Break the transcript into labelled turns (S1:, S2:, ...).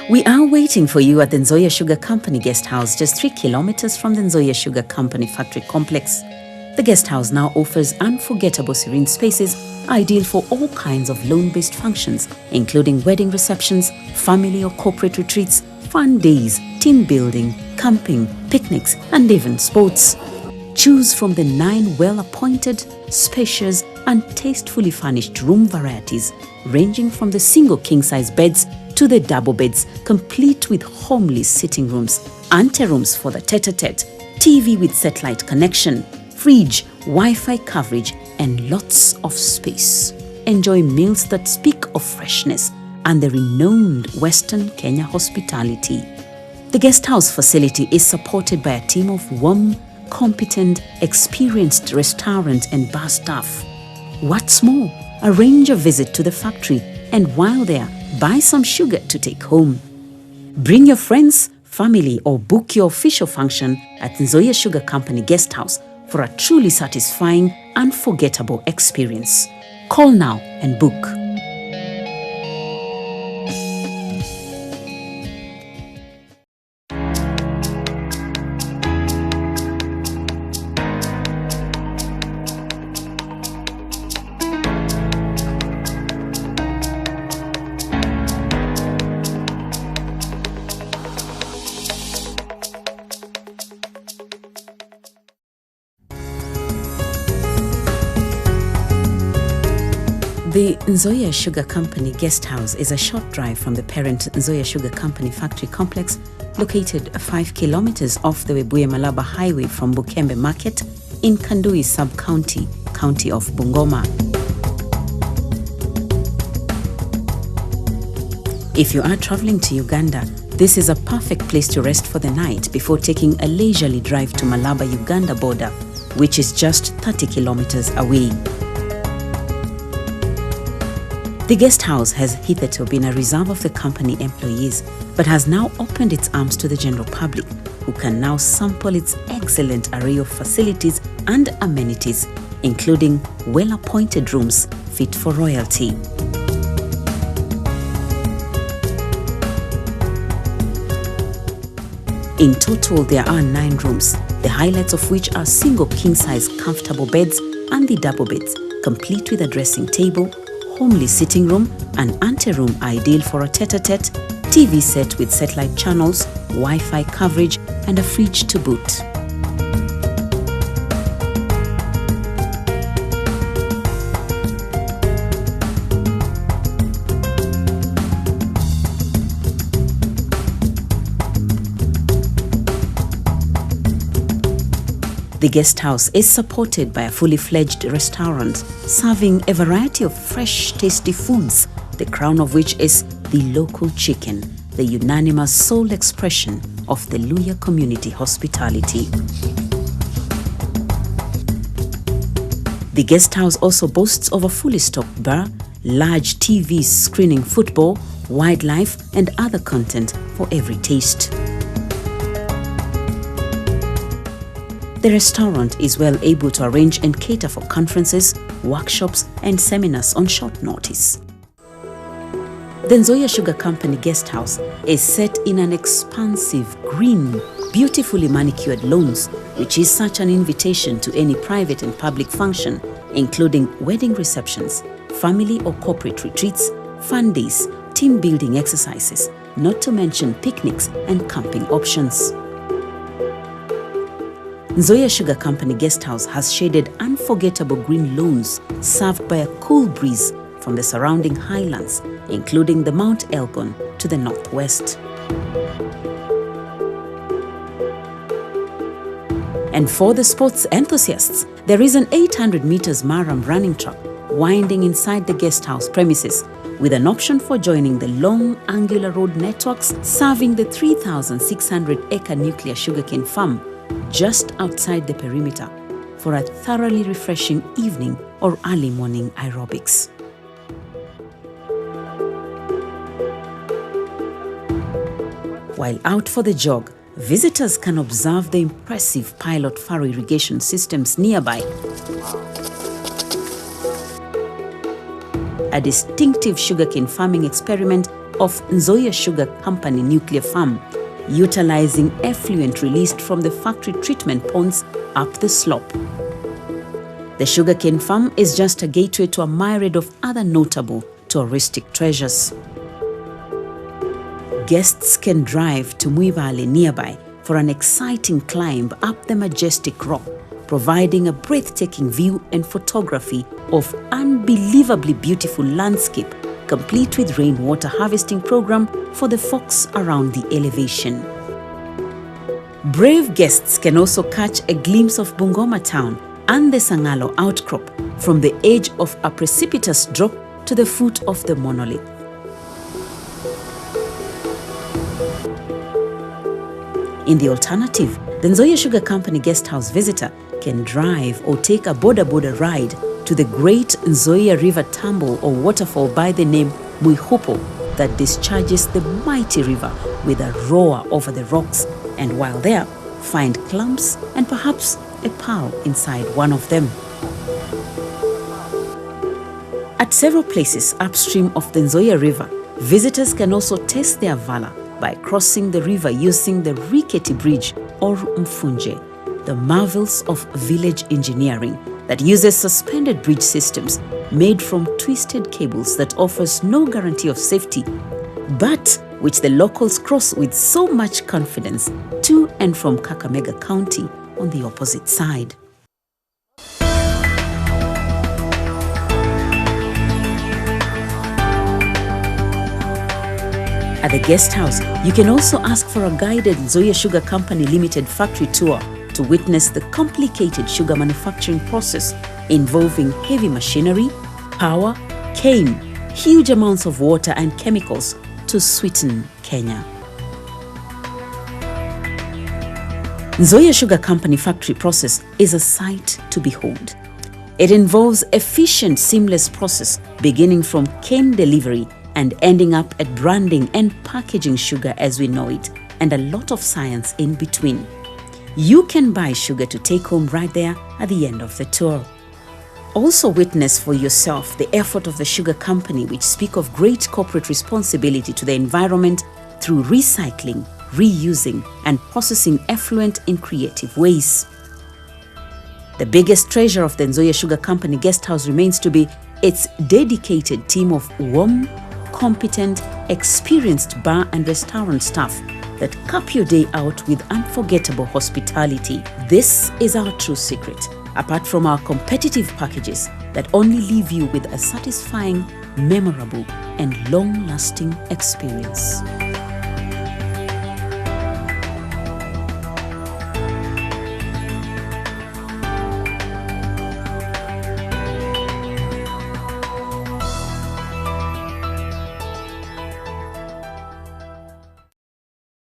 S1: We are waiting for you at the Nzoia Sugar Company Guest House, just 3 kilometers from the Nzoia Sugar Company Factory Complex. The guest house now offers unforgettable serene spaces, ideal for all kinds of loan-based functions, including wedding receptions, family or corporate retreats, fun days, team building, camping, picnics, and even sports. Choose from the 9 well-appointed, spacious, and tastefully furnished room varieties, ranging from the single king-size beds to the double beds, complete with homely sitting rooms, anterooms for the tete-a-tete, TV with satellite connection, fridge, Wi-Fi coverage, and lots of space. Enjoy meals that speak of freshness and the renowned Western Kenya hospitality. The guest house facility is supported by a team of warm, competent, experienced restaurant and bar staff. What's more, arrange a visit to the factory and while there, buy some sugar to take home. Bring your friends, family, or book your official function at Nzoia Sugar Company Guest House for a truly satisfying, unforgettable experience. Call now and book. The Nzoia Sugar Company Guest House is a short drive from the parent Nzoia Sugar Company Factory Complex, located 5 kilometers off the Webuye-Malaba Highway from Bukembe Market in Kandui Sub-County, County of Bungoma. If you are traveling to Uganda, this is a perfect place to rest for the night before taking a leisurely drive to Malaba-Uganda border, which is just 30 kilometers away. The guest house has hitherto been a reserve of the company employees, but has now opened its arms to the general public, who can now sample its excellent array of facilities and amenities, including well-appointed rooms fit for royalty. In total, there are 9 rooms, the highlights of which are single king-size comfortable beds and the double beds, complete with a dressing table, homely sitting room, an anteroom ideal for a tete-a-tete, TV set with satellite channels, Wi-Fi coverage, and a fridge to boot. The guest house is supported by a fully fledged restaurant, serving a variety of fresh, tasty foods, the crown of which is the local chicken, the unanimous sole expression of the Luya community hospitality. The guest house also boasts of a fully stocked bar, large TVs screening football, wildlife, and other content for every taste. The restaurant is well able to arrange and cater for conferences, workshops, and seminars on short notice. The Nzoia Sugar Company Guest House is set in an expansive, green, beautifully manicured lawns, which is such an invitation to any private and public function, including wedding receptions, family or corporate retreats, fun days, team building exercises, not to mention picnics and camping options. Nzoia Sugar Company Guest House has shaded unforgettable green lawns served by a cool breeze from the surrounding highlands, including the Mount Elgon to the northwest. And for the sports enthusiasts, there is an 800 meters Maram running track winding inside the guest house premises, with an option for joining the long angular road networks serving the 3,600-acre nuclear sugarcane farm just outside the perimeter for a thoroughly refreshing evening or early morning aerobics. While out for the jog, visitors can observe the impressive pilot furrow irrigation systems nearby. A distinctive sugarcane farming experiment of Nzoia Sugar Company nuclear farm, utilizing effluent released from the factory treatment ponds up the slope. The sugarcane farm is just a gateway to a myriad of other notable touristic treasures. Guests can drive to Muivale nearby for an exciting climb up the majestic rock, providing a breathtaking view and photography of unbelievably beautiful landscape, complete with rainwater harvesting program for the folks around the elevation. Brave guests can also catch a glimpse of Bungoma town and the Sangalo outcrop from the edge of a precipitous drop to the foot of the monolith. In the alternative, the Nzoia Sugar Company Guest House visitor can drive or take a boda ride to the great Nzoia River tumble or waterfall by the name Muihupo that discharges the mighty river with a roar over the rocks, and while there, find clumps and perhaps a pearl inside one of them. At several places upstream of the Nzoia River, visitors can also test their valor by crossing the river using the rickety bridge or mfunje, the marvels of village engineering that uses suspended bridge systems made from twisted cables that offers no guarantee of safety, but which the locals cross with so much confidence to and from Kakamega County on the opposite side. At the guest house, you can also ask for a guided Nzoia Sugar Company Limited factory tour to witness the complicated sugar manufacturing process involving heavy machinery, power, cane, huge amounts of water and chemicals to sweeten Kenya. Nzoia Sugar Company factory process is a sight to behold. It involves efficient, seamless process beginning from cane delivery and ending up at branding and packaging sugar as we know it, and a lot of science in between. You can buy sugar to take home right there at the end of the tour. Also witness for yourself the effort of the sugar company, which speak of great corporate responsibility to the environment through recycling, reusing and processing effluent in creative ways. The biggest treasure of the Nzoia Sugar Company Guest House remains to be its dedicated team of warm, competent, experienced bar and restaurant staff that cap your day out with unforgettable hospitality. This is our true secret, apart from our competitive packages that only leave you with a satisfying, memorable and long-lasting experience.